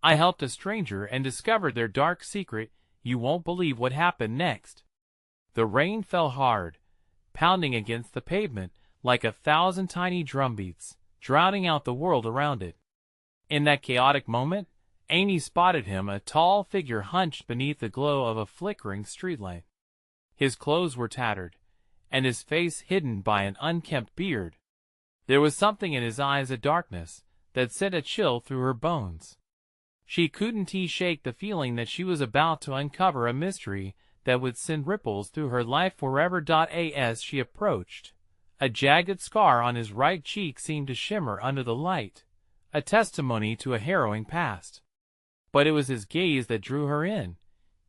I helped a stranger and discovered their dark secret. You won't believe what happened next." The rain fell hard, pounding against the pavement like 1,000 tiny drumbeats, drowning out the world around it. In that chaotic moment, Amy spotted him, a tall figure hunched beneath the glow of a flickering streetlight. His clothes were tattered, and his face hidden by an unkempt beard. There was something in his eyes, a darkness, that sent a chill through her bones. She couldn't shake the feeling that she was about to uncover a mystery that would send ripples through her life forever. As she approached, a jagged scar on his right cheek seemed to shimmer under the light, a testimony to a harrowing past. But it was his gaze that drew her in.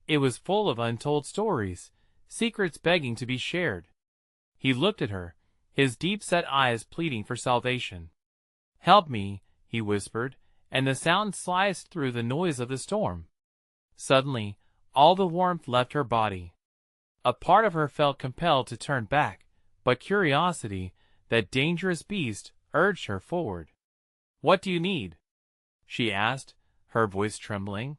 It was full of untold stories, secrets begging to be shared. He looked at her, his deep-set eyes pleading for salvation. "Help me," he whispered, and the sound sliced through the noise of the storm. Suddenly, all the warmth left her body. A part of her felt compelled to turn back, but curiosity, that dangerous beast, urged her forward. "What do you need?" she asked, her voice trembling.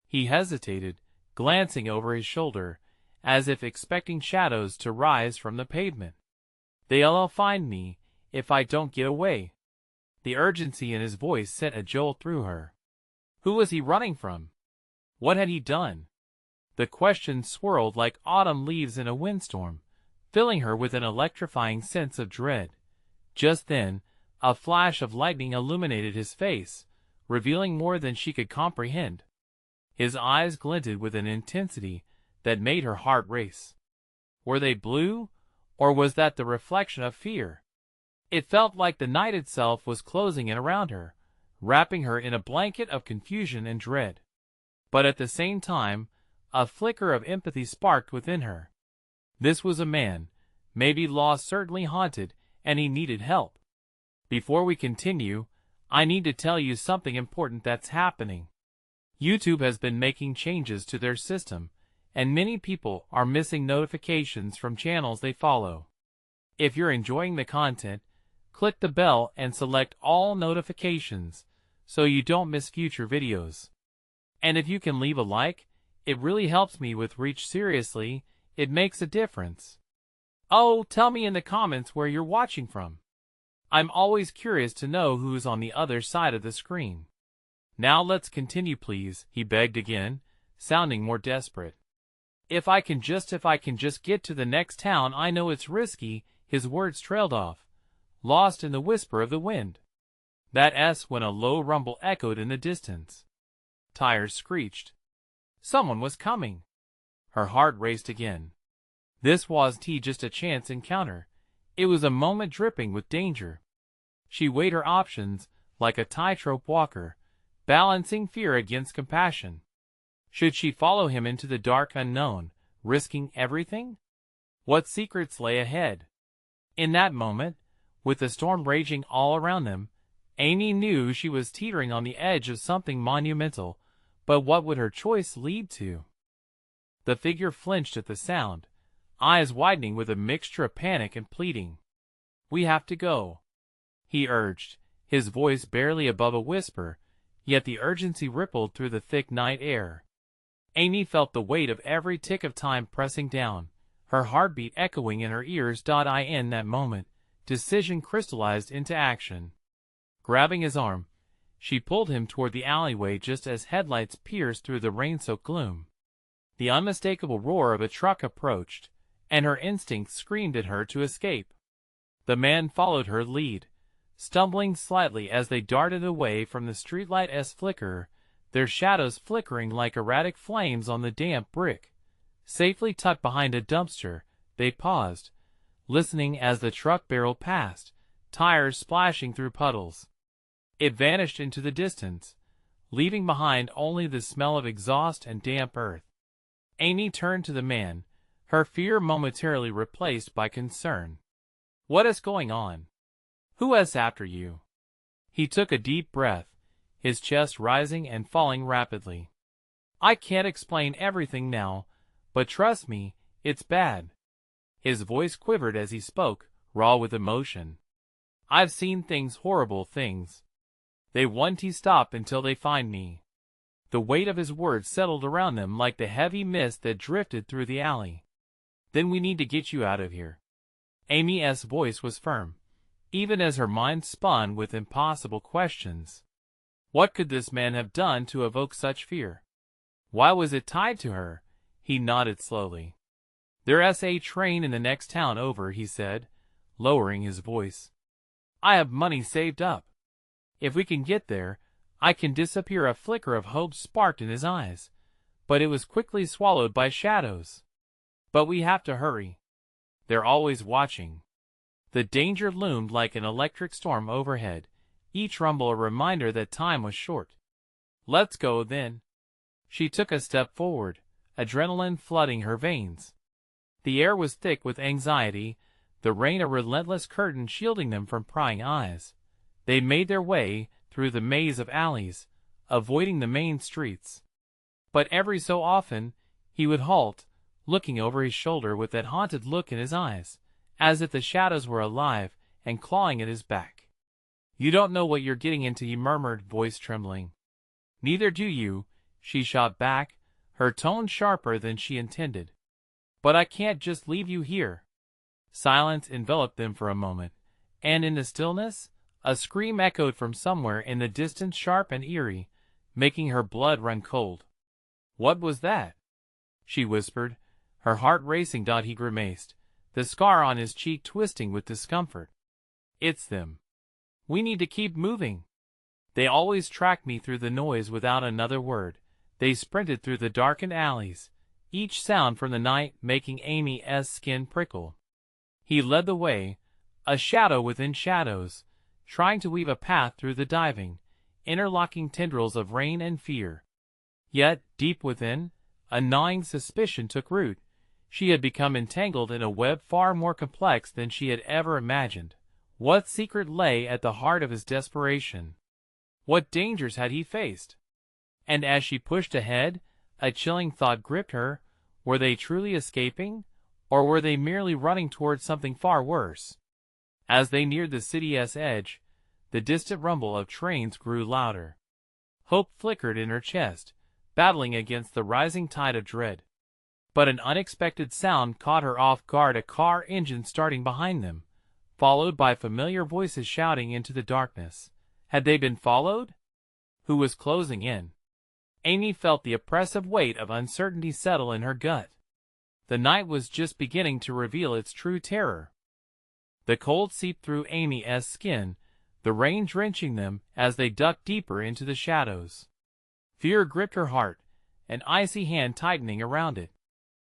He hesitated, glancing over his shoulder, as if expecting shadows to rise from the pavement. "They'll find me, if I don't get away." The urgency in his voice sent a jolt through her. Who was he running from? What had he done? The question swirled like autumn leaves in a windstorm, filling her with an electrifying sense of dread. Just then, a flash of lightning illuminated his face, revealing more than she could comprehend. His eyes glinted with an intensity that made her heart race. Were they blue, or was that the reflection of fear? It felt like the night itself was closing in around her, wrapping her in a blanket of confusion and dread. But at the same time, a flicker of empathy sparked within her. This was a man, maybe lost, certainly haunted, and he needed help. "Before we continue, I need to tell you something important that's happening. YouTube has been making changes to their system, and many people are missing notifications from channels they follow. If you're enjoying the content, click the bell and select all notifications so you don't miss future videos. And if you can leave a like, it really helps me with reach. Seriously, it makes a difference. Oh, tell me in the comments where you're watching from. I'm always curious to know who's on the other side of the screen." "Now let's continue, please," he begged again, sounding more desperate. If I can just get to the next town. I know it's risky." His words trailed off, lost in the whisper of the wind. That S when a low rumble echoed in the distance. Tires screeched. Someone was coming. Her heart raced again. This wasn't just a chance encounter. It was a moment dripping with danger. She weighed her options like a tightrope walker, balancing fear against compassion. Should she follow him into the dark unknown, risking everything? What secrets lay ahead? In that moment, with the storm raging all around them, Amy knew she was teetering on the edge of something monumental, but what would her choice lead to? The figure flinched at the sound, eyes widening with a mixture of panic and pleading. "We have to go," he urged, his voice barely above a whisper, yet the urgency rippled through the thick night air. Amy felt the weight of every tick of time pressing down, her heartbeat echoing in her ears. In that moment, decision crystallized into action. Grabbing his arm, she pulled him toward the alleyway just as headlights pierced through the rain-soaked gloom. The unmistakable roar of a truck approached, and her instincts screamed at her to escape. The man followed her lead, stumbling slightly as they darted away from the streetlight's flicker, their shadows flickering like erratic flames on the damp brick. Safely tucked behind a dumpster, they paused, listening as the truck barreled past, tires splashing through puddles. It vanished into the distance, leaving behind only the smell of exhaust and damp earth. Amy turned to the man, her fear momentarily replaced by concern. "What is going on? Who is after you?" He took a deep breath, his chest rising and falling rapidly. "I can't explain everything now, but trust me, it's bad." His voice quivered as he spoke, raw with emotion. "I've seen things, horrible things. They won't stop until they find me." The weight of his words settled around them like the heavy mist that drifted through the alley. "Then we need to get you out of here." Amy's voice was firm, even as her mind spun with impossible questions. What could this man have done to evoke such fear? Why was it tied to her? He nodded slowly. "There's a train in the next town over," he said, lowering his voice. "I have money saved up. If we can get there, I can disappear." A flicker of hope sparked in his eyes, but it was quickly swallowed by shadows. "But we have to hurry. They're always watching." The danger loomed like an electric storm overhead, each rumble a reminder that time was short. "Let's go, then." She took a step forward, adrenaline flooding her veins. The air was thick with anxiety, the rain a relentless curtain shielding them from prying eyes. They made their way through the maze of alleys, avoiding the main streets. But every so often, he would halt, looking over his shoulder with that haunted look in his eyes, as if the shadows were alive and clawing at his back. "You don't know what you're getting into," he murmured, voice trembling. "Neither do you," she shot back, her tone sharper than she intended. "But I can't just leave you here." Silence enveloped them for a moment, and in the stillness, a scream echoed from somewhere in the distance, sharp and eerie, making her blood run cold. "What was that?" she whispered, her heart racing. He grimaced, the scar on his cheek twisting with discomfort. "It's them. We need to keep moving. They always track me through the noise." Without another word, they sprinted through the darkened alleys, each sound from the night making Amy's skin prickle. He led the way, a shadow within shadows, trying to weave a path through the diving, interlocking tendrils of rain and fear. Yet, deep within, a gnawing suspicion took root. She had become entangled in a web far more complex than she had ever imagined. What secret lay at the heart of his desperation? What dangers had he faced? And as she pushed ahead, a chilling thought gripped her. Were they truly escaping, or were they merely running towards something far worse? As they neared the city's edge, the distant rumble of trains grew louder. Hope flickered in her chest, battling against the rising tide of dread. But an unexpected sound caught her off guard, a car engine starting behind them, followed by familiar voices shouting into the darkness. Had they been followed? Who was closing in? Amy felt the oppressive weight of uncertainty settle in her gut. The night was just beginning to reveal its true terror. The cold seeped through Amy's skin, the rain drenching them as they ducked deeper into the shadows. Fear gripped her heart, an icy hand tightening around it.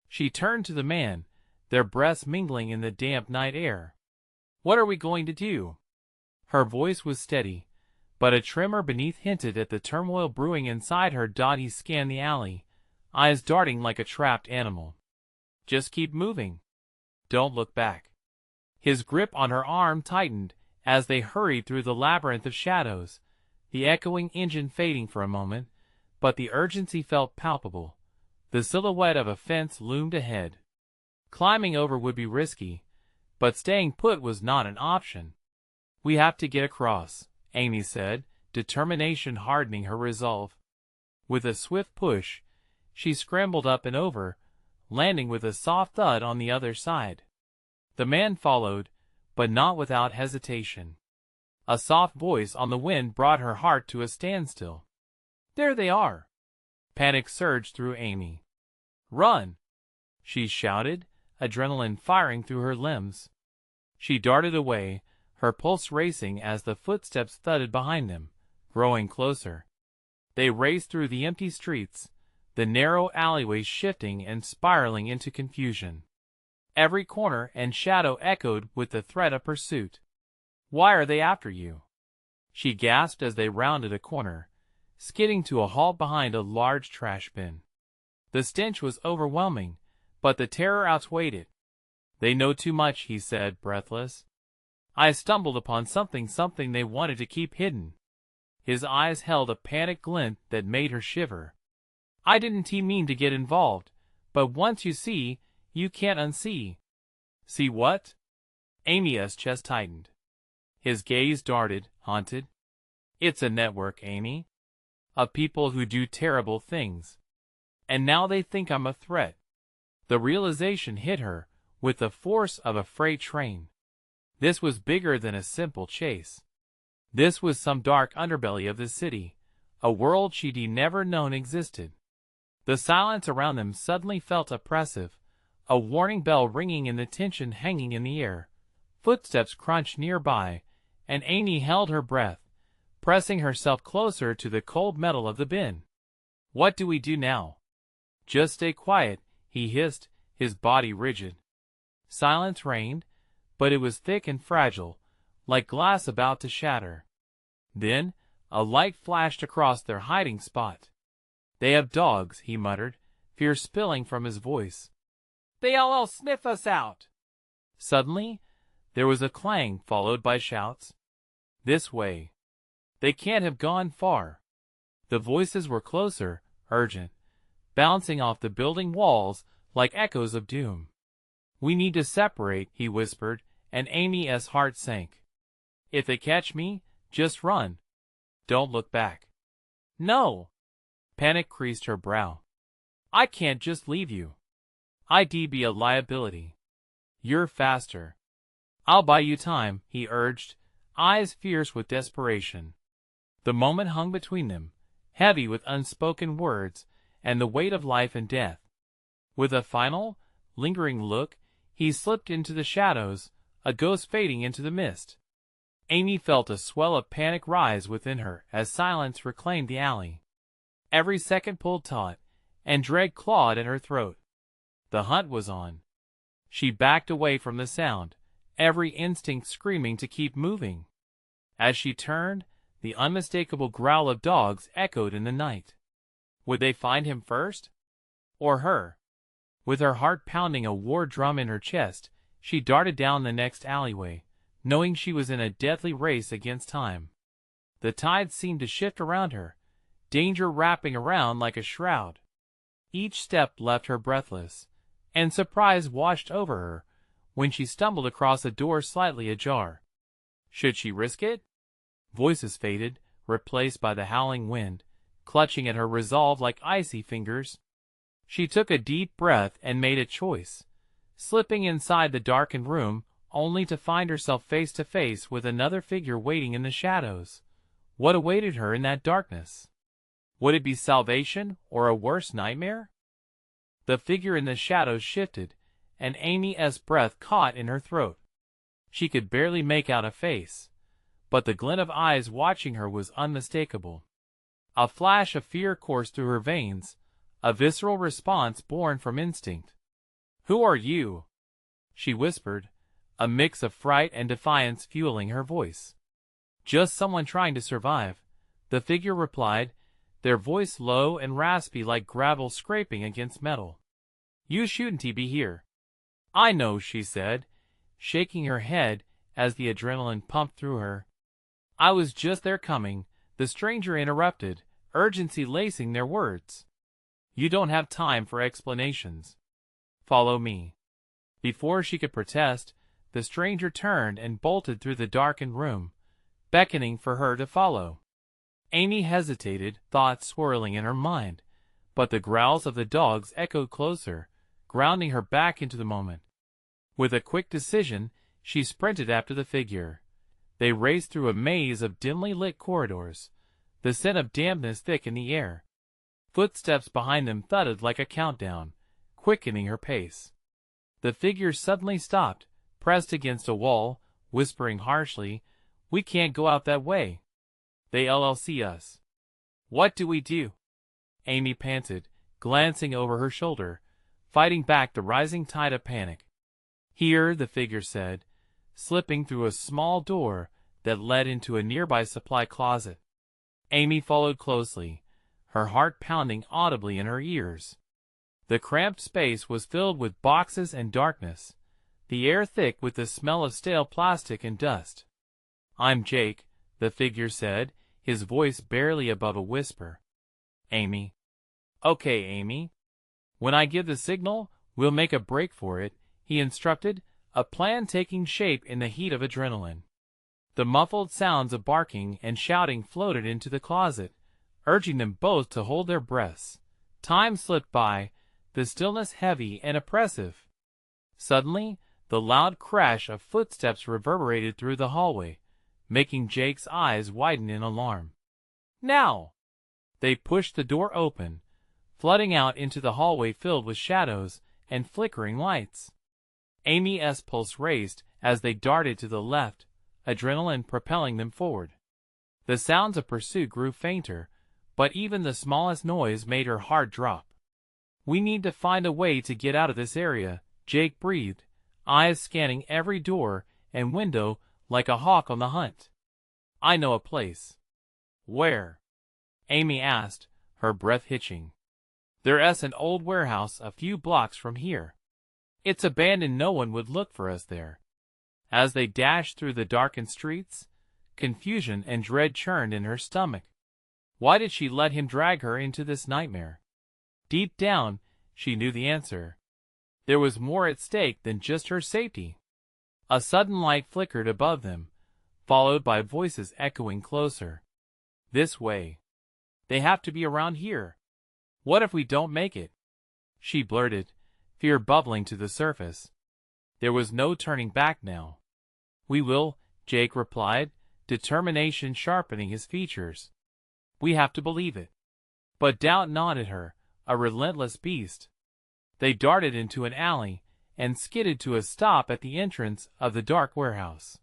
She turned to the man, their breaths mingling in the damp night air. "What are we going to do?" Her voice was steady, but a tremor beneath hinted at the turmoil brewing inside her. He scanned the alley, eyes darting like a trapped animal. "Just keep moving. Don't look back." His grip on her arm tightened as they hurried through the labyrinth of shadows, the echoing engine fading for a moment, but the urgency felt palpable. The silhouette of a fence loomed ahead. Climbing over would be risky, but staying put was not an option. "We have to get across," Amy said, determination hardening her resolve. With a swift push, she scrambled up and over, landing with a soft thud on the other side. The man followed, but not without hesitation. A soft voice on the wind brought her heart to a standstill. "There they are!" Panic surged through Amy. "Run!" she shouted, adrenaline firing through her limbs. She darted away, her pulse racing as the footsteps thudded behind them, growing closer. They raced through the empty streets, the narrow alleyways shifting and spiraling into confusion. Every corner and shadow echoed with the threat of pursuit. "Why are they after you?" she gasped as they rounded a corner, skidding to a halt behind a large trash bin. The stench was overwhelming, but the terror outweighed it. "They know too much," he said, breathless. "I stumbled upon something they wanted to keep hidden." His eyes held a panic glint that made her shiver. "I didn't mean to get involved, but once you see, you can't unsee." "See what?" Amy's chest tightened. His gaze darted, haunted. "It's a network, Amy. of people who do terrible things. And now they think I'm a threat. The realization hit her with the force of a freight train. This was bigger than a simple chase. This was some dark underbelly of the city, a world she'd never known existed. The silence around them suddenly felt oppressive, a warning bell ringing and the tension hanging in the air. Footsteps crunched nearby, and Amy held her breath, pressing herself closer to the cold metal of the bin. "What do we do now?" "Just stay quiet," he hissed, his body rigid. Silence reigned, but it was thick and fragile, like glass about to shatter. Then, a light flashed across their hiding spot. "They have dogs," he muttered, fear spilling from his voice. "They'll sniff us out." Suddenly, there was a clang followed by shouts. "This way." "They can't have gone far." The voices were closer, urgent, bouncing off the building walls like echoes of doom. "We need to separate," he whispered, and Amy's heart sank. "If they catch me, just run. Don't look back." "No." Panic creased her brow. "I can't just leave you. I'd be a liability." "You're faster." "I'll buy you time," he urged, eyes fierce with desperation. The moment hung between them, heavy with unspoken words and the weight of life and death. With a final, lingering look, he slipped into the shadows, a ghost fading into the mist. Amy felt a swell of panic rise within her as silence reclaimed the alley. Every second pulled taut, and dread clawed at her throat. The hunt was on. She backed away from the sound, every instinct screaming to keep moving. As she turned, the unmistakable growl of dogs echoed in the night. Would they find him first? Or her? With her heart pounding a war drum in her chest, she darted down the next alleyway, knowing she was in a deadly race against time. The tide seemed to shift around her, danger wrapping around like a shroud. Each step left her breathless, and surprise washed over her when she stumbled across a door slightly ajar. Should she risk it? Voices faded, replaced by the howling wind, clutching at her resolve like icy fingers. She took a deep breath and made a choice, slipping inside the darkened room only to find herself face to face with another figure waiting in the shadows. What awaited her in that darkness? Would it be salvation or a worse nightmare? The figure in the shadows shifted, and Amy's breath caught in her throat. She could barely make out a face, but the glint of eyes watching her was unmistakable. A flash of fear coursed through her veins, a visceral response born from instinct. "Who are you?" she whispered, a mix of fright and defiance fueling her voice. "Just someone trying to survive," the figure replied, their voice low and raspy like gravel scraping against metal. "You shouldn't be here." "I know," she said, shaking her head as the adrenaline pumped through her. "I was just there coming," the stranger interrupted, urgency lacing their words. "You don't have time for explanations. Follow me." Before she could protest, the stranger turned and bolted through the darkened room, beckoning for her to follow. Amy hesitated, thoughts swirling in her mind, but the growls of the dogs echoed closer, grounding her back into the moment. With a quick decision, she sprinted after the figure. They raced through a maze of dimly lit corridors, the scent of dampness thick in the air. Footsteps behind them thudded like a countdown, quickening her pace. The figure suddenly stopped, pressed against a wall, whispering harshly, "We can't go out that way. They'll see us." "What do we do?" Amy panted, glancing over her shoulder, fighting back the rising tide of panic. "Here," the figure said, slipping through a small door that led into a nearby supply closet. Amy followed closely, her heart pounding audibly in her ears. The cramped space was filled with boxes and darkness, the air thick with the smell of stale plastic and dust. "I'm Jake," the figure said, his voice barely above a whisper. "Amy." "Okay, Amy. When I give the signal, we'll make a break for it," he instructed, a plan taking shape in the heat of adrenaline. The muffled sounds of barking and shouting floated into the closet, urging them both to hold their breaths. Time slipped by, the stillness heavy and oppressive. Suddenly, the loud crash of footsteps reverberated through the hallway, making Jake's eyes widen in alarm. Now! They pushed the door open, flooding out into the hallway filled with shadows and flickering lights. Amy's pulse raced as they darted to the left, adrenaline propelling them forward. The sounds of pursuit grew fainter, but even the smallest noise made her heart drop. "We need to find a way to get out of this area," Jake breathed, eyes scanning every door and window like a hawk on the hunt. "I know a place." "Where?" Amy asked, her breath hitching. "There's an old warehouse a few blocks from here. It's abandoned, no one would look for us there." As they dashed through the darkened streets, confusion and dread churned in her stomach. Why did she let him drag her into this nightmare? Deep down, she knew the answer. There was more at stake than just her safety. A sudden light flickered above them, followed by voices echoing closer. "This way. They have to be around here. What if we don't make it?" she blurted, fear bubbling to the surface. There was no turning back now. "We will," Jake replied, determination sharpening his features. "We have to believe it." But doubt gnawed at her, a relentless beast. They darted into an alley and skidded to a stop at the entrance of the dark warehouse.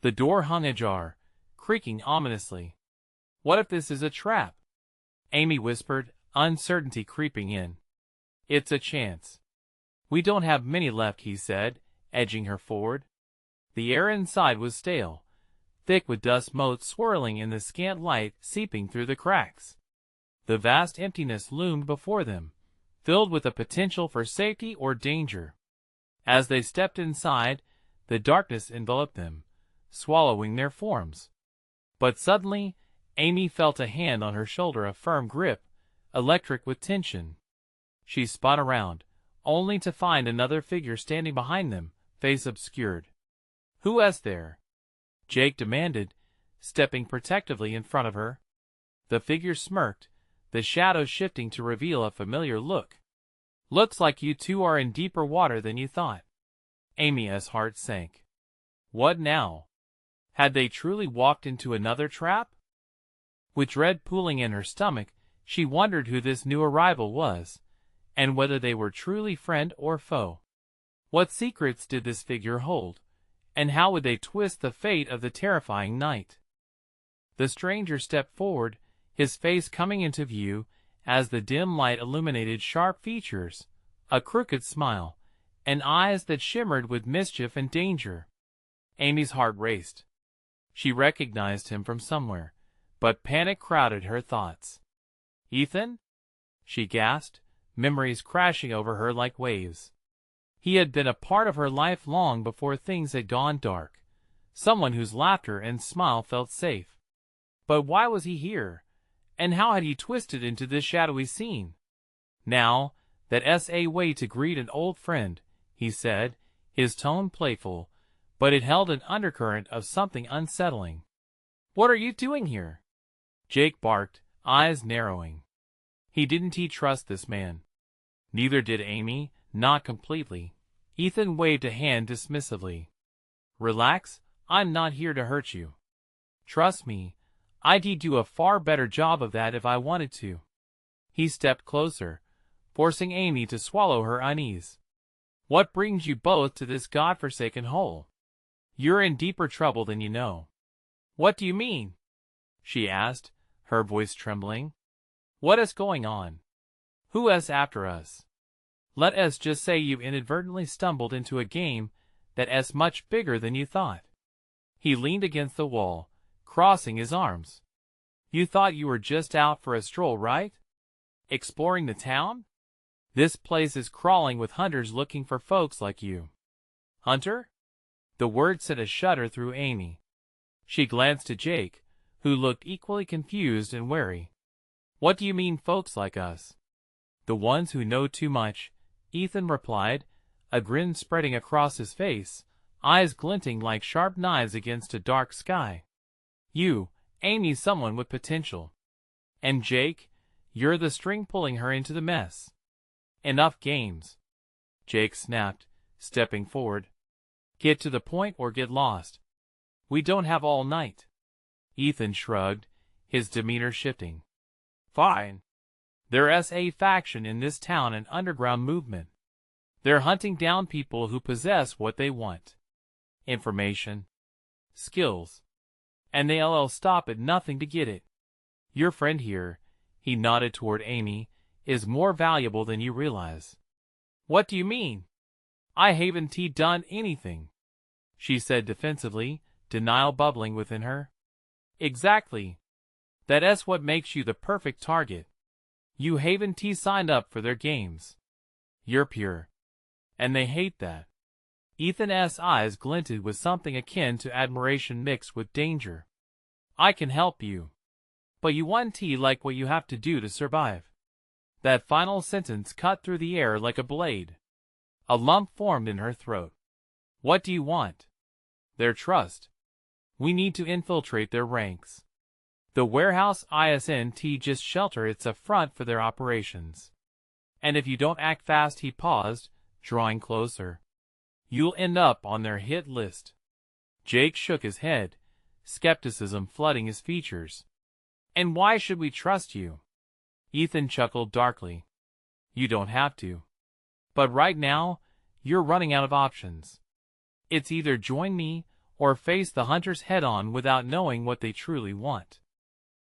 The door hung ajar, creaking ominously. "What if this is a trap?" Amy whispered, uncertainty creeping in. "It's a chance." "We don't have many left," he said, edging her forward. The air inside was stale, thick with dust motes swirling in the scant light seeping through the cracks. The vast emptiness loomed before them, filled with the potential for safety or danger. As they stepped inside, the darkness enveloped them, swallowing their forms. But suddenly, Amy felt a hand on her shoulder, a firm grip, electric with tension. She spun around, only to find another figure standing behind them, face obscured. "Who's there?" Jake demanded, stepping protectively in front of her. The figure smirked, the shadows shifting to reveal a familiar look. "Looks like you two are in deeper water than you thought." Amy's heart sank. What now? Had they truly walked into another trap? With dread pooling in her stomach, she wondered who this new arrival was, and whether they were truly friend or foe. What secrets did this figure hold, and how would they twist the fate of the terrifying night? The stranger stepped forward, his face coming into view as the dim light illuminated sharp features, a crooked smile, and eyes that shimmered with mischief and danger. Amy's heart raced. She recognized him from somewhere, but panic crowded her thoughts. "Ethan?" she gasped, memories crashing over her like waves. He had been a part of her life long before things had gone dark, someone whose laughter and smile felt safe. But why was he here, and how had he twisted into this shadowy scene? "Now, that's a way to greet an old friend," he said, his tone playful, but it held an undercurrent of something unsettling. "What are you doing here?" Jake barked, eyes narrowing. Didn't he trust this man? Neither did Amy, not completely. Ethan waved a hand dismissively. "Relax, I'm not here to hurt you. Trust me, I'd do a far better job of that if I wanted to." He stepped closer, forcing Amy to swallow her unease. "What brings you both to this godforsaken hole? You're in deeper trouble than you know." "What do you mean?" she asked, her voice trembling. "What is going on? Who is after us? Let us just say you inadvertently stumbled into a game that's much bigger than you thought." He leaned against the wall, crossing his arms. "You thought you were just out for a stroll, right? Exploring the town? This place is crawling with hunters looking for folks like you." "Hunter?" The word sent a shudder through Amy. She glanced to Jake, who looked equally confused and wary. "What do you mean, folks like us?" "The ones who know too much," Ethan replied, a grin spreading across his face, eyes glinting like sharp knives against a dark sky. "You, Amy, someone with potential. And Jake, you're the string pulling her into the mess. Enough games. Jake snapped, stepping forward. Get to the point or get lost. We don't have all night. Ethan shrugged, his demeanor shifting. Fine. There's a faction in this town, an underground movement. They're hunting down people who possess what they want. Information. Skills. And they'll stop at nothing to get it. Your friend here, he nodded toward Amy, is more valuable than you realize. What do you mean? I haven't done anything, she said defensively, denial bubbling within her. Exactly. That's what makes you the perfect target. You haven't signed up for their games. You're pure. And they hate that. Ethan's eyes glinted with something akin to admiration mixed with danger. I can help you. But you want like what you have to do to survive. That final sentence cut through the air like a blade. A lump formed in her throat. What do you want? Their trust. We need to infiltrate their ranks. The warehouse isn't just shelter, it's a front for their operations. And if you don't act fast, he paused, drawing closer. You'll end up on their hit list. Jake shook his head, skepticism flooding his features. And why should we trust you? Ethan chuckled darkly. You don't have to. But right now, you're running out of options. It's either join me, or face the hunters head-on without knowing what they truly want.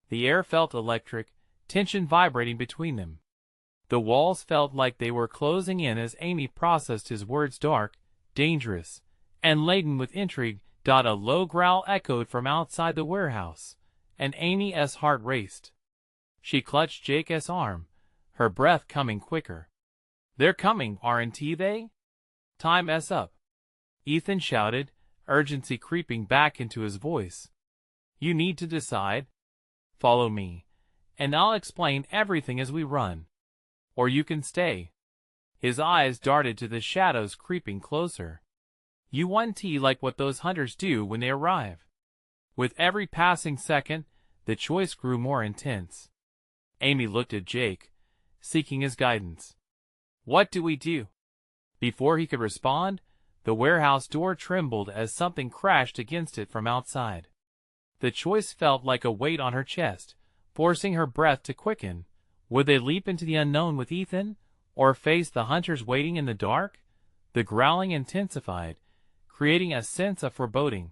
The air felt electric, tension vibrating between them. The walls felt like they were closing in as Amy processed his words, dark, dangerous, and laden with intrigue. A low growl echoed from outside the warehouse, and Amy's heart raced. She clutched Jake's arm, her breath coming quicker. They're coming, aren't they? Time's up. Ethan shouted, urgency creeping back into his voice. You need to decide. Follow me, and I'll explain everything as we run. Or you can stay. His eyes darted to the shadows creeping closer. You want like what those hunters do when they arrive. With every passing second, the choice grew more intense. Amy looked at Jake, seeking his guidance. What do we do? Before he could respond, the warehouse door trembled as something crashed against it from outside. The choice felt like a weight on her chest, forcing her breath to quicken. Would they leap into the unknown with Ethan, or face the hunters waiting in the dark? The growling intensified, creating a sense of foreboding.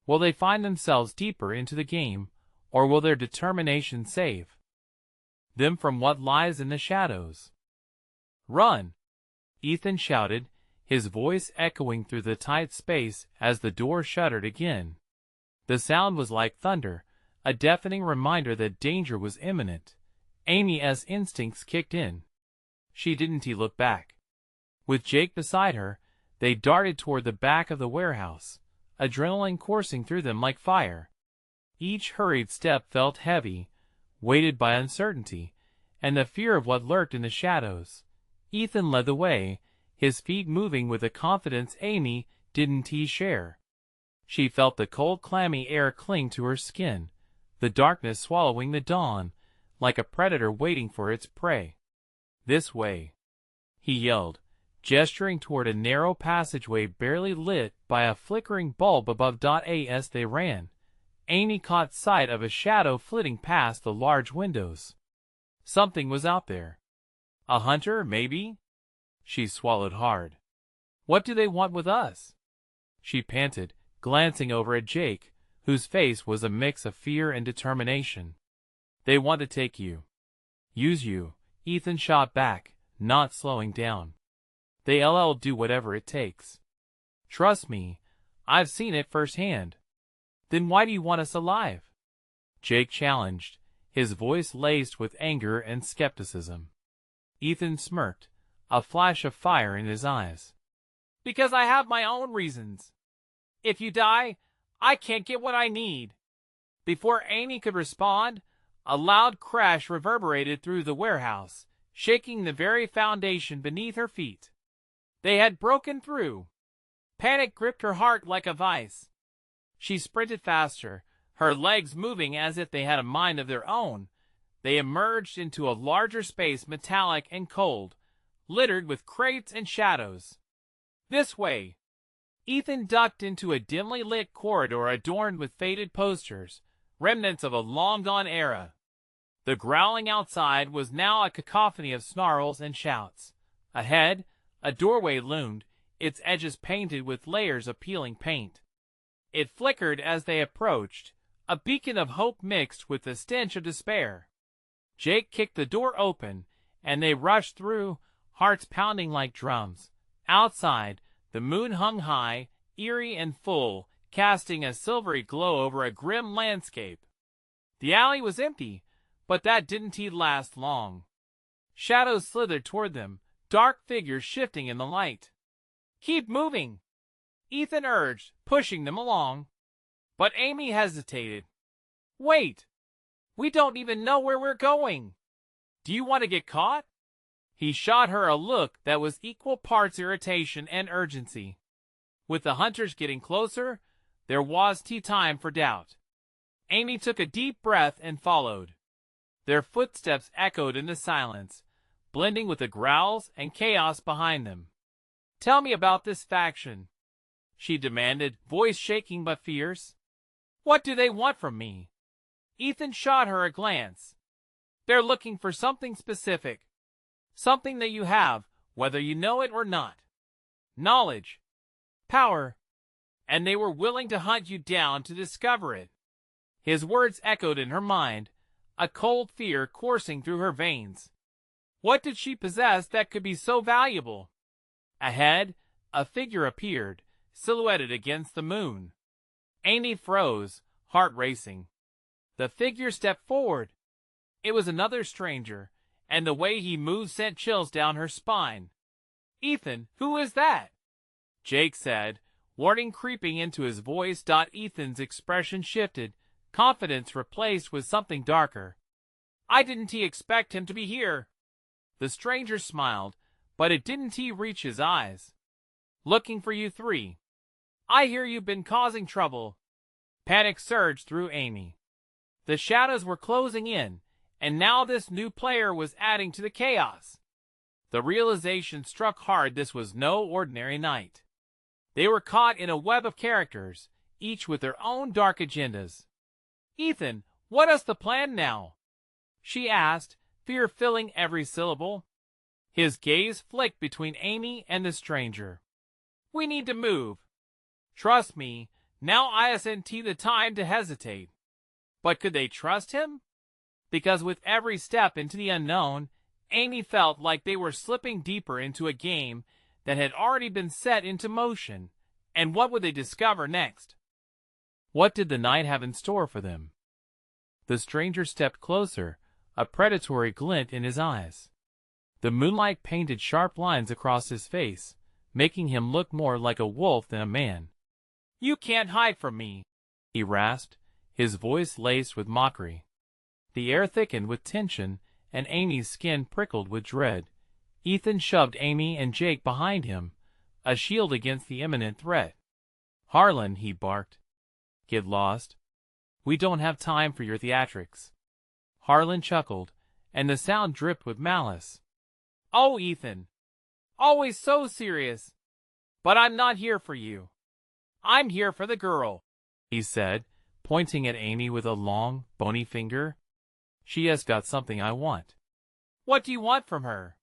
Will they find themselves deeper into the game, or will their determination save them from what lies in the shadows? Run! Ethan shouted, his voice echoing through the tight space as the door shuttered again. The sound was like thunder, a deafening reminder that danger was imminent. Amy's instincts kicked in. She didn't look back. With Jake beside her, they darted toward the back of the warehouse, adrenaline coursing through them like fire. Each hurried step felt heavy, weighted by uncertainty, and the fear of what lurked in the shadows. Ethan led the way, his feet moving with a confidence Amy didn't share. She felt the cold, clammy air cling to her skin, the darkness swallowing the dawn, like a predator waiting for its prey. This way, he yelled, gesturing toward a narrow passageway barely lit by a flickering bulb above. As they ran, Amy caught sight of a shadow flitting past the large windows. Something was out there. A hunter, maybe? She swallowed hard. What do they want with us? She panted, glancing over at Jake, whose face was a mix of fear and determination. They want to take you. Use you, Ethan shot back, not slowing down. They'll do whatever it takes. Trust me, I've seen it firsthand. Then why do you want us alive? Jake challenged, his voice laced with anger and skepticism. Ethan smirked, a flash of fire in his eyes. Because I have my own reasons. If you die, I can't get what I need. Before Amy could respond, a loud crash reverberated through the warehouse, shaking the very foundation beneath her feet. They had broken through. Panic gripped her heart like a vice. She sprinted faster, her legs moving as if they had a mind of their own, They emerged into a larger space, metallic and cold, littered with crates and shadows. This way. Ethan ducked into a dimly lit corridor adorned with faded posters, remnants of a long-gone era. The growling outside was now a cacophony of snarls and shouts. Ahead, a doorway loomed, its edges painted with layers of peeling paint. It flickered as they approached, a beacon of hope mixed with the stench of despair. Jake kicked the door open, and they rushed through, hearts pounding like drums. Outside, the moon hung high, eerie and full, casting a silvery glow over a grim landscape. The alley was empty, but that didn't last long. Shadows slithered toward them, dark figures shifting in the light. "Keep moving," Ethan urged, pushing them along. But Amy hesitated. "Wait! We don't even know where we're going. Do you want to get caught?" He shot her a look that was equal parts irritation and urgency. With the hunters getting closer, there was time for doubt. Amy took a deep breath and followed. Their footsteps echoed in the silence, blending with the growls and chaos behind them. "Tell me about this faction," she demanded, voice shaking but fierce. "What do they want from me?" Ethan shot her a glance. "They're looking for something specific. Something that you have, whether you know it or not. Knowledge. Power. And they were willing to hunt you down to discover it." His words echoed in her mind, a cold fear coursing through her veins. What did she possess that could be so valuable? Ahead, a figure appeared, silhouetted against the moon. Amy froze, heart racing. The figure stepped forward. It was another stranger, and the way he moved sent chills down her spine. "Ethan, who is that?" Jake said, warning creeping into his voice. Ethan's expression shifted, confidence replaced with something darker. "I didn't expect him to be here." The stranger smiled, but it didn't reach his eyes. "Looking for you three. I hear you've been causing trouble." Panic surged through Amy. The shadows were closing in, and now this new player was adding to the chaos. The realization struck hard this was no ordinary night. They were caught in a web of characters, each with their own dark agendas. "Ethan, what is the plan now?" she asked, fear filling every syllable. His gaze flicked between Amy and the stranger. "We need to move. Trust me, now isn't the time to hesitate." But could they trust him? Because with every step into the unknown, Amy felt like they were slipping deeper into a game that had already been set into motion. And what would they discover next? What did the night have in store for them? The stranger stepped closer, a predatory glint in his eyes. The moonlight painted sharp lines across his face, making him look more like a wolf than a man. "You can't hide from me," he rasped, his voice laced with mockery. The air thickened with tension, and Amy's skin prickled with dread. Ethan shoved Amy and Jake behind him, a shield against the imminent threat. "Harlan," he barked. "Get lost. We don't have time for your theatrics." Harlan chuckled, and the sound dripped with malice. "Oh, Ethan. Always so serious. But I'm not here for you. I'm here for the girl," he said, pointing at Amy with a long, bony finger. "She has got something I want." "What do you want from her?"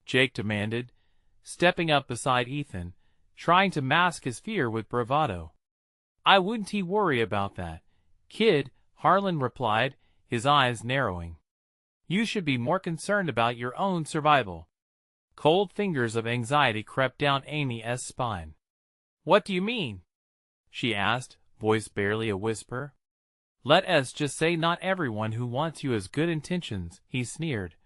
Jake demanded, stepping up beside Ethan, trying to mask his fear with bravado. "I wouldn't worry about that, kid," Harlan replied, his eyes narrowing. "You should be more concerned about your own survival." Cold fingers of anxiety crept down Amy's spine. "What do you mean?" she asked, voice barely a whisper. "Let us just say not everyone who wants you has good intentions," he sneered,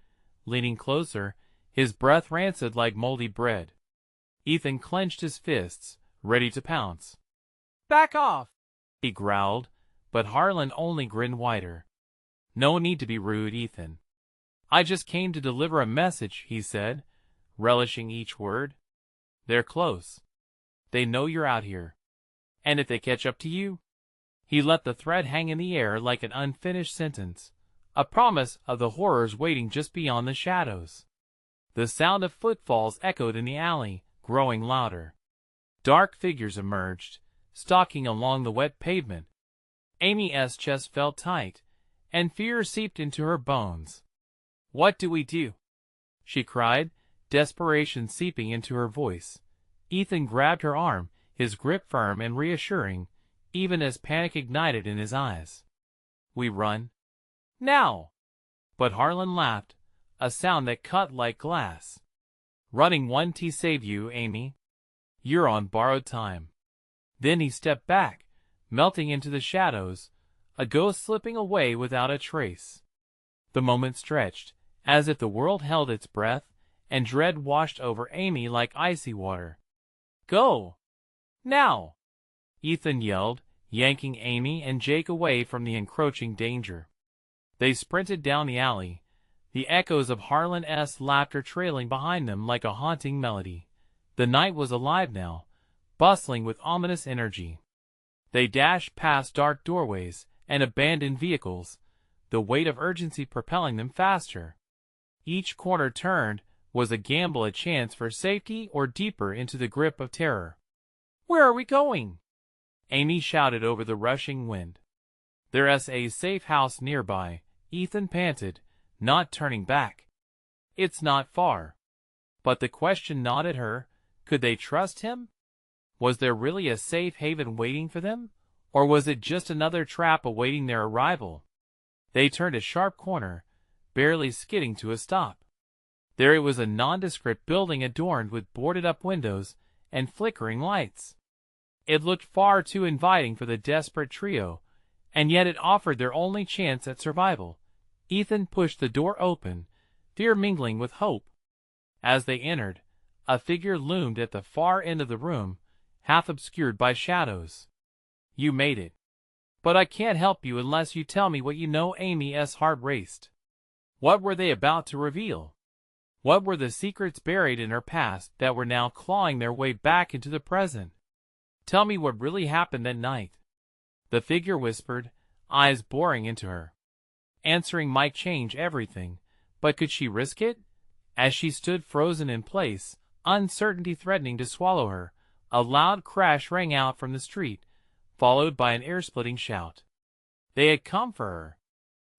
leaning closer, his breath rancid like moldy bread. Ethan clenched his fists, ready to pounce. "Back off," he growled, but Harlan only grinned wider. "No need to be rude, Ethan. I just came to deliver a message," he said, relishing each word. "They're close. They know you're out here. And if they catch up to you—" He let the threat hang in the air like an unfinished sentence, a promise of the horrors waiting just beyond the shadows. The sound of footfalls echoed in the alley, growing louder. Dark figures emerged, stalking along the wet pavement. Amy's chest felt tight, and fear seeped into her bones. "What do we do?" she cried, desperation seeping into her voice. Ethan grabbed her arm, his grip firm and reassuring, even as panic ignited in his eyes. "We run. Now!" But Harlan laughed, a sound that cut like glass. "Running won't save you, Amy. You're on borrowed time." Then he stepped back, melting into the shadows, a ghost slipping away without a trace. The moment stretched, as if the world held its breath, and dread washed over Amy like icy water. "Go! Now!" Ethan yelled, yanking Amy and Jake away from the encroaching danger. They sprinted down the alley, the echoes of Harlan's laughter trailing behind them like a haunting melody. The night was alive now, bustling with ominous energy. They dashed past dark doorways and abandoned vehicles, the weight of urgency propelling them faster. Each corner turned was a gamble, a chance for safety or deeper into the grip of terror. "Where are we going?" Amy shouted over the rushing wind. "There's a safe house nearby," Ethan panted, not turning back. "It's not far." But the question gnawed at her. Could they trust him? Was there really a safe haven waiting for them? Or was it just another trap awaiting their arrival? They turned a sharp corner, barely skidding to a stop. There it was, a nondescript building adorned with boarded-up windows and flickering lights. It looked far too inviting for the desperate trio, and yet it offered their only chance at survival. Ethan pushed the door open, fear mingling with hope. As they entered, a figure loomed at the far end of the room, half obscured by shadows. "You made it. But I can't help you unless you tell me what you know." Amy's heart raced. What were they about to reveal? What were the secrets buried in her past that were now clawing their way back into the present? "Tell me what really happened that night," the figure whispered, eyes boring into her. Answering might change everything, but could she risk it? As she stood frozen in place, uncertainty threatening to swallow her, a loud crash rang out from the street, followed by an ear-splitting shout. They had come for her.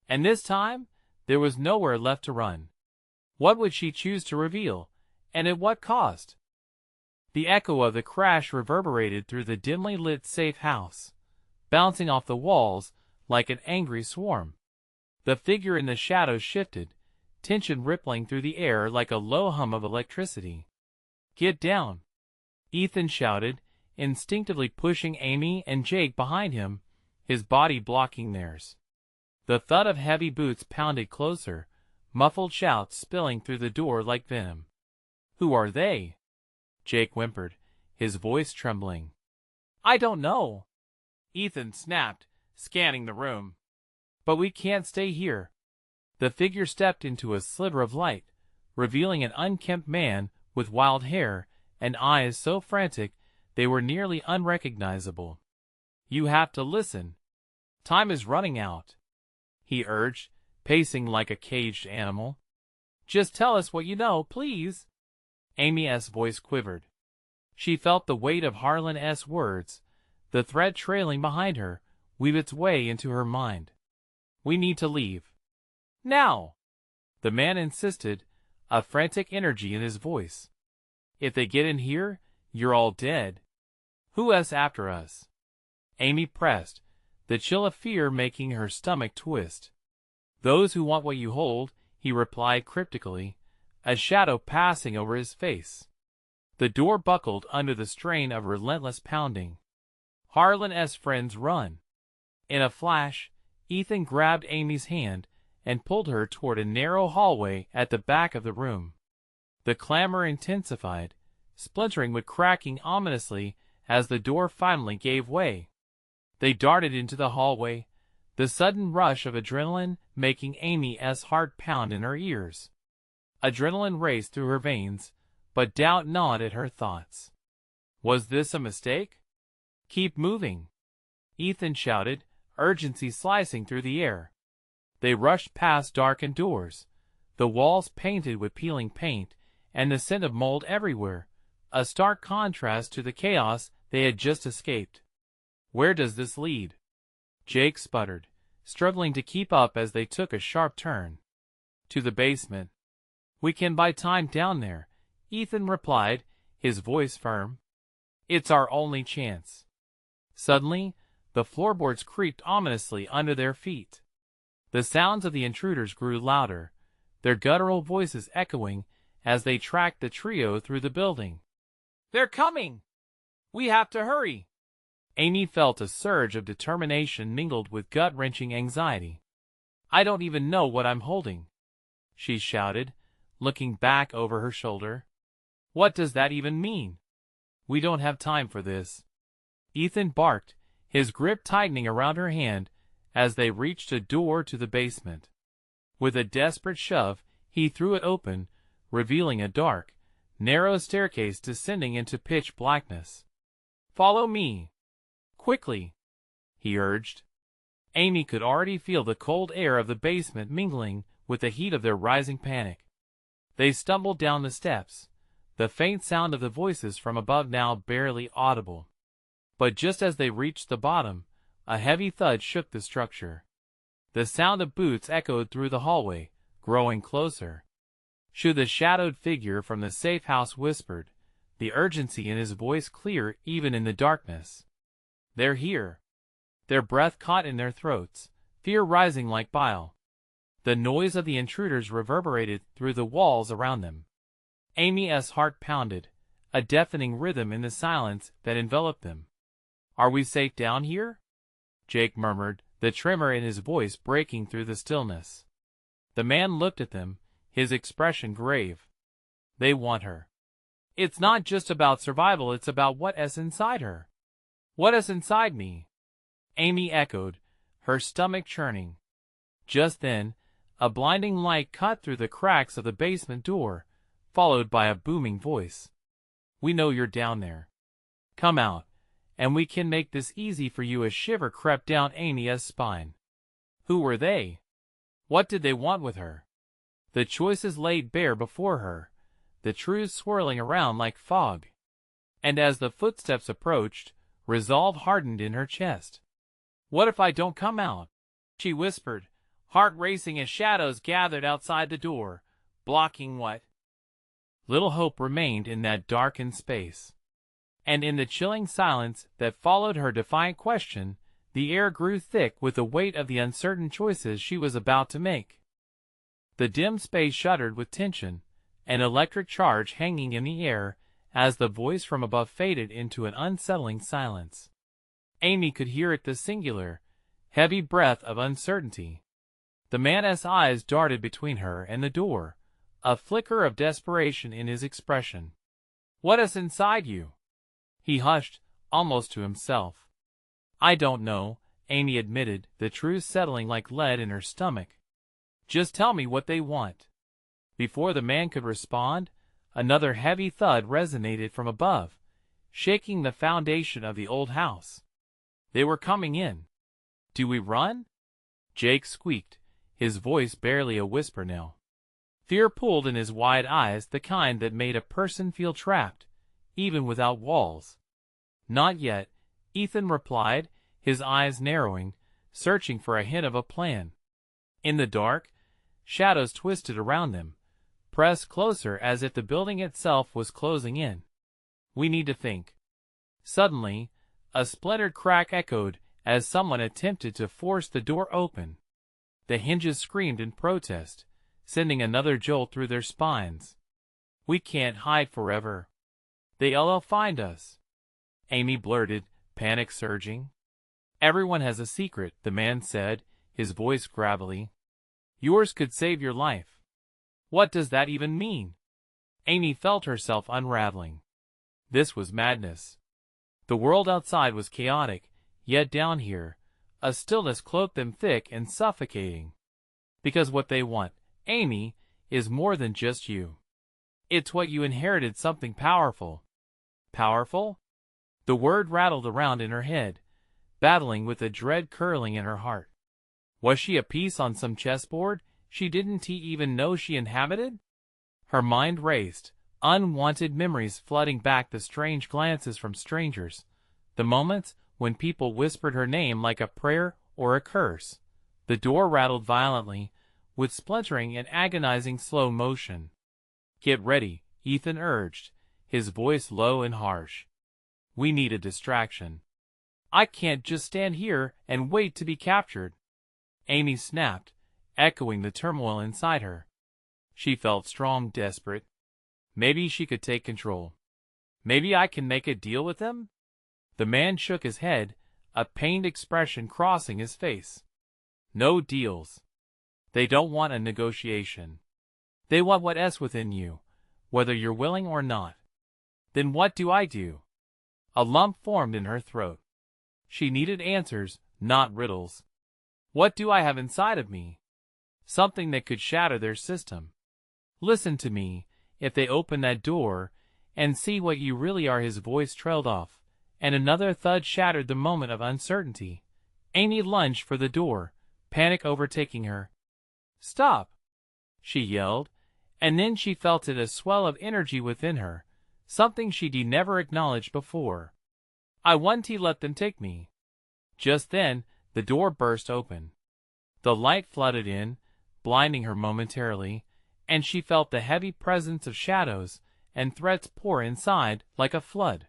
And this time, there was nowhere left to run. What would she choose to reveal, and at what cost? The echo of the crash reverberated through the dimly lit safe house, bouncing off the walls like an angry swarm. The figure in the shadows shifted, tension rippling through the air like a low hum of electricity. "Get down!" Ethan shouted, instinctively pushing Amy and Jake behind him, his body blocking theirs. The thud of heavy boots pounded closer, muffled shouts spilling through the door like venom. "Who are they?" Jake whimpered, his voice trembling. "I don't know," Ethan snapped, scanning the room. "But we can't stay here." The figure stepped into a sliver of light, revealing an unkempt man with wild hair and eyes so frantic they were nearly unrecognizable. "You have to listen. Time is running out," he urged, pacing like a caged animal. "Just tell us what you know, please." Amy's voice quivered. She felt the weight of Harlan's words, the thread trailing behind her, weave its way into her mind. "We need to leave. Now!" the man insisted, a frantic energy in his voice. "If they get in here, you're all dead." "Who's after us?" Amy pressed, the chill of fear making her stomach twist. "Those who want what you hold," he replied cryptically, a shadow passing over his face. The door buckled under the strain of relentless pounding. Harlan's friends run. In a flash, Ethan grabbed Amy's hand and pulled her toward a narrow hallway at the back of the room. The clamor intensified, splintering wood cracking ominously as the door finally gave way. They darted into the hallway, the sudden rush of adrenaline making Amy's heart pound in her ears. Adrenaline raced through her veins, but doubt gnawed at her thoughts. Was this a mistake? "Keep moving," Ethan shouted, urgency slicing through the air. They rushed past darkened doors, the walls painted with peeling paint, and the scent of mold everywhere, a stark contrast to the chaos they had just escaped. "Where does this lead?" Jake sputtered, struggling to keep up as they took a sharp turn. "To the basement. We can buy time down there," Ethan replied, his voice firm. "It's our only chance." Suddenly, the floorboards creaked ominously under their feet. The sounds of the intruders grew louder, their guttural voices echoing as they tracked the trio through the building. "They're coming! We have to hurry!" Amy felt a surge of determination mingled with gut-wrenching anxiety. "I don't even know what I'm holding," she shouted, looking back over her shoulder. "What does that even mean?" "We don't have time for this," Ethan barked, his grip tightening around her hand as they reached a door to the basement. With a desperate shove, he threw it open, revealing a dark, narrow staircase descending into pitch blackness. "Follow me. Quickly," he urged. Amy could already feel the cold air of the basement mingling with the heat of their rising panic. They stumbled down the steps, the faint sound of the voices from above now barely audible. But just as they reached the bottom, a heavy thud shook the structure. The sound of boots echoed through the hallway, growing closer. Shu, the shadowed figure from the safe house, whispered, the urgency in his voice clear even in the darkness. "They're here." Their breath caught in their throats, fear rising like bile. The noise of the intruders reverberated through the walls around them. Amy's heart pounded, a deafening rhythm in the silence that enveloped them. "Are we safe down here?" Jake murmured, the tremor in his voice breaking through the stillness. The man looked at them, his expression grave. "They want her. It's not just about survival, it's about what's inside her." "What's inside me?" Amy echoed, her stomach churning. Just then, a blinding light cut through the cracks of the basement door, followed by a booming voice. "We know you're down there. Come out, and we can make this easy for you." A shiver crept down Amy's spine. Who were they? What did they want with her? The choices laid bare before her, the truths swirling around like fog. And as the footsteps approached, resolve hardened in her chest. "What if I don't come out?" she whispered, heart racing as shadows gathered outside the door, blocking what little hope remained in that darkened space. And in the chilling silence that followed her defiant question, the air grew thick with the weight of the uncertain choices she was about to make. The dim space shuddered with tension, an electric charge hanging in the air as the voice from above faded into an unsettling silence. Amy could hear it, the singular, heavy breath of uncertainty. The man's eyes darted between her and the door, a flicker of desperation in his expression. "What's inside you?" He hushed, almost to himself. "I don't know," Amy admitted, the truth settling like lead in her stomach. "Just tell me what they want." Before the man could respond, another heavy thud resonated from above, shaking the foundation of the old house. They were coming in. "Do we run?" Jake squeaked, his voice barely a whisper now. Fear pulled in his wide eyes, the kind that made a person feel trapped, even without walls. "Not yet," Ethan replied, his eyes narrowing, searching for a hint of a plan. In the dark, shadows twisted around them, pressed closer as if the building itself was closing in. "We need to think." Suddenly, a splintered crack echoed as someone attempted to force the door open. The hinges screamed in protest, sending another jolt through their spines. "We can't hide forever. They'll find us," Amy blurted, panic surging. "Everyone has a secret," the man said, his voice gravelly. "Yours could save your life." "What does that even mean?" Amy felt herself unraveling. This was madness. The world outside was chaotic, yet down here, a stillness cloaked them thick and suffocating. "Because what they want, Amy, is more than just you. It's what you inherited, something powerful." "Powerful?" The word rattled around in her head, battling with the dread curling in her heart. Was she a piece on some chessboard she didn't even know she inhabited? Her mind raced, unwanted memories flooding back, the strange glances from strangers, the moments when people whispered her name like a prayer or a curse. The door rattled violently, with splintering and agonizing slow motion. "Get ready," Ethan urged, his voice low and harsh. "We need a distraction. I can't just stand here and wait to be captured." Amy snapped, echoing the turmoil inside her. She felt strong, desperate. Maybe she could take control. "Maybe I can make a deal with them?" The man shook his head, a pained expression crossing his face. "No deals. They don't want a negotiation. They want what's within you, whether you're willing or not." "Then what do I do?" A lump formed in her throat. She needed answers, not riddles. "What do I have inside of me? Something that could shatter their system. Listen to me. If they open that door and see what you really are." His voice trailed off, and another thud shattered the moment of uncertainty. Amy lunged for the door, panic overtaking her. "Stop!" she yelled, and then she felt it, a swell of energy within her, something she'd never acknowledged before. "I won't let them take me." Just then, the door burst open. The light flooded in, blinding her momentarily, and she felt the heavy presence of shadows and threats pour inside like a flood.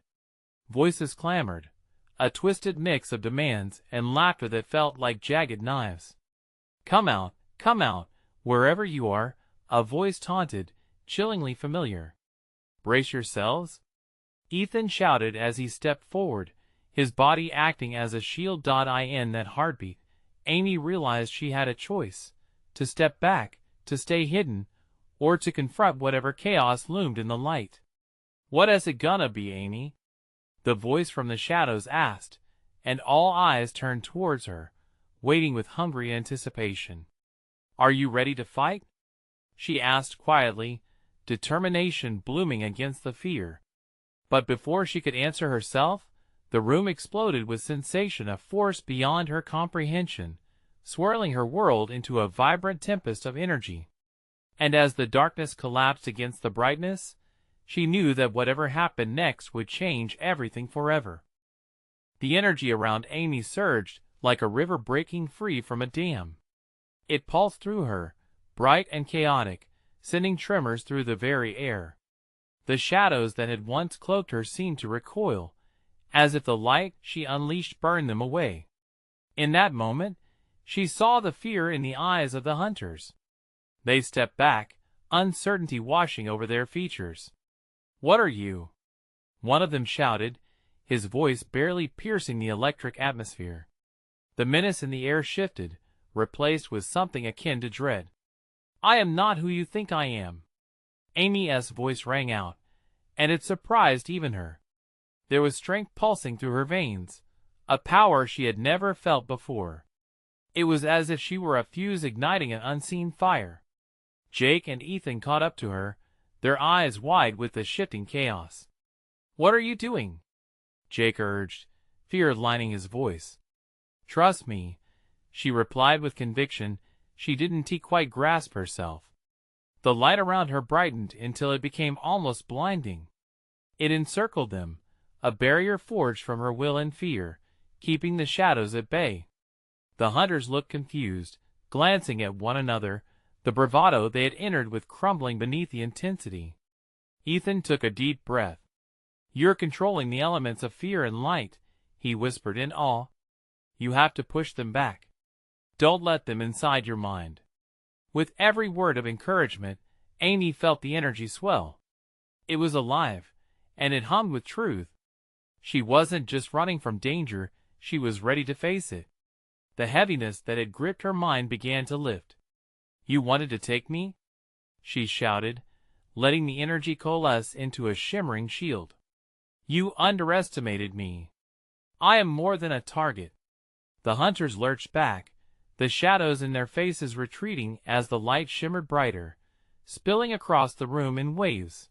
Voices clamored, a twisted mix of demands and laughter that felt like jagged knives. Come out, wherever you are," a voice taunted, chillingly familiar. "Brace yourselves," Ethan shouted as he stepped forward, his body acting as a shield. In that heartbeat, Amy realized she had a choice: to step back, to stay hidden, or to confront whatever chaos loomed in the light. "What is it gonna be, Amy?" the voice from the shadows asked, and all eyes turned towards her, waiting with hungry anticipation. "Are you ready to fight?" she asked quietly, determination blooming against the fear. But before she could answer herself, the room exploded with sensation, a force beyond her comprehension, swirling her world into a vibrant tempest of energy. And as the darkness collapsed against the brightness, she knew that whatever happened next would change everything forever. The energy around Amy surged like a river breaking free from a dam. It pulsed through her, bright and chaotic, sending tremors through the very air. The shadows that had once cloaked her seemed to recoil, as if the light she unleashed burned them away. In that moment, she saw the fear in the eyes of the hunters. They stepped back, uncertainty washing over their features. "What are you?" one of them shouted, his voice barely piercing the electric atmosphere. The menace in the air shifted, replaced with something akin to dread. "I am not who you think I am." Amy's voice rang out, and it surprised even her. There was strength pulsing through her veins, a power she had never felt before. It was as if she were a fuse igniting an unseen fire. Jake and Ethan caught up to her, their eyes wide with the shifting chaos. "What are you doing?" Jake urged, fear lining his voice. "Trust me," she replied with conviction. She didn't quite grasp herself. The light around her brightened until it became almost blinding. It encircled them, a barrier forged from her will and fear, keeping the shadows at bay. The hunters looked confused, glancing at one another, the bravado they had entered with crumbling beneath the intensity. Ethan took a deep breath. "You're controlling the elements of fear and light," he whispered in awe. "You have to push them back. Don't let them inside your mind." With every word of encouragement, Amy felt the energy swell. It was alive, and it hummed with truth. She wasn't just running from danger, she was ready to face it. The heaviness that had gripped her mind began to lift. "You wanted to take me?" she shouted, letting the energy coalesce into a shimmering shield. "You underestimated me. I am more than a target." The hunters lurched back, the shadows in their faces retreating as the light shimmered brighter, spilling across the room in waves.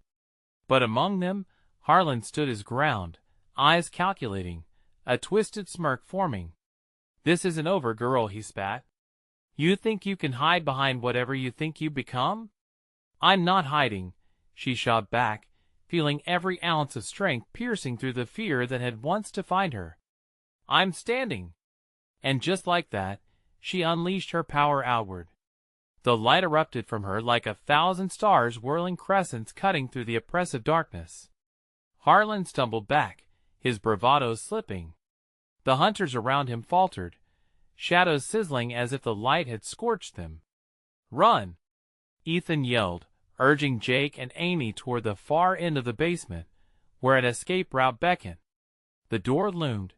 But among them, Harlan stood his ground, eyes calculating, a twisted smirk forming. "This isn't over, girl," he spat. You think you can hide behind whatever you think you become? I'm not hiding, she shot back, feeling every ounce of strength piercing through the fear that had once defined her. I'm standing. And just like that, she unleashed her power outward. The light erupted from her like 1,000 stars, whirling crescents cutting through the oppressive darkness. Harlan stumbled back, his bravado slipping. The hunters around him faltered, shadows sizzling as if the light had scorched them. Run! Ethan yelled, urging Jake and Amy toward the far end of the basement, where an escape route beckoned. The door loomed,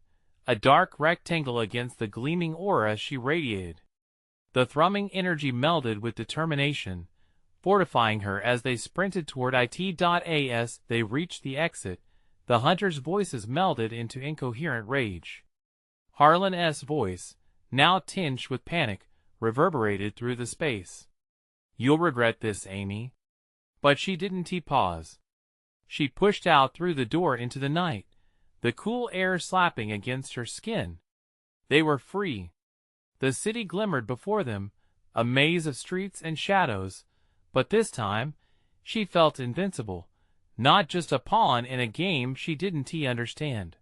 a dark rectangle against the gleaming aura she radiated. The thrumming energy melded with determination, fortifying her as they sprinted toward it. As they reached the exit, the hunters' voices melded into incoherent rage. Harlan's voice, now tinged with panic, reverberated through the space. You'll regret this, Amy. But she didn't pause. She pushed out through the door into the night, the cool air slapping against her skin. They were free. The city glimmered before them, a maze of streets and shadows, but this time, she felt invincible, not just a pawn in a game she didn't understand.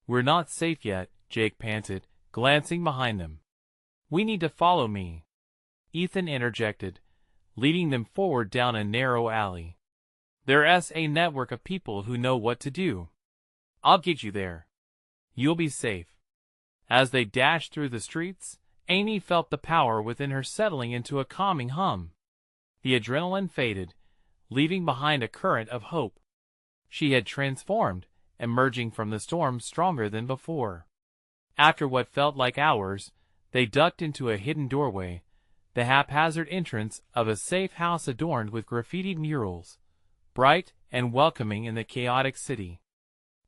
We're not safe yet, Jake panted, glancing behind them. We need to follow me. Ethan interjected, leading them forward down a narrow alley. There's a network of people who know what to do. I'll get you there. You'll be safe. As they dashed through the streets, Amy felt the power within her settling into a calming hum. The adrenaline faded, leaving behind a current of hope. She had transformed, emerging from the storm stronger than before. After what felt like hours, they ducked into a hidden doorway, the haphazard entrance of a safe house adorned with graffitied murals, bright and welcoming in the chaotic city.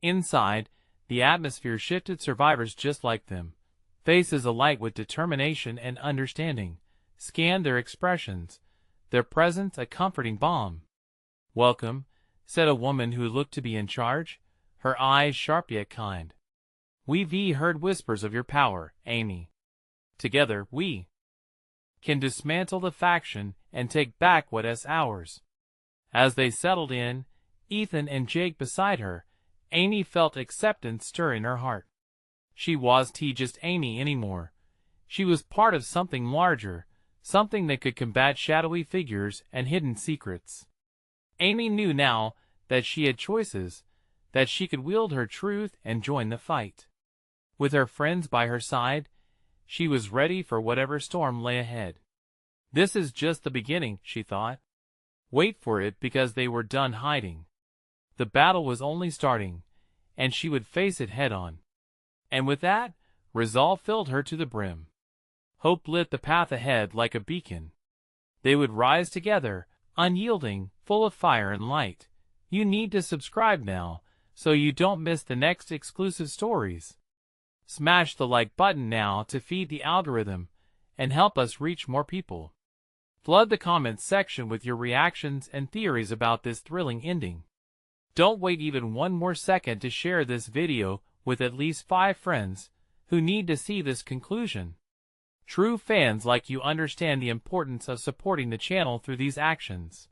Inside, the atmosphere shifted. Survivors just like them, faces alight with determination and understanding, scanned their expressions, their presence a comforting balm. Welcome, said a woman who looked to be in charge, her eyes sharp yet kind. We've heard whispers of your power, Amy. Together, we can dismantle the faction and take back what's ours. As they settled in, Ethan and Jake beside her, Amy felt acceptance stir in her heart. She wasn't just Amy anymore. She was part of something larger, something that could combat shadowy figures and hidden secrets. Amy knew now that she had choices, that she could wield her truth and join the fight. With her friends by her side, she was ready for whatever storm lay ahead. This is just the beginning, she thought. Wait for it, because they were done hiding. The battle was only starting, and she would face it head-on. And with that, resolve filled her to the brim. Hope lit the path ahead like a beacon. They would rise together, unyielding, full of fire and light. You need to subscribe now, so you don't miss the next exclusive stories. Smash the like button now to feed the algorithm, and help us reach more people. Flood the comments section with your reactions and theories about this thrilling ending. Don't wait even one more second to share this video with at least 5 friends who need to see this conclusion. True fans like you understand the importance of supporting the channel through these actions.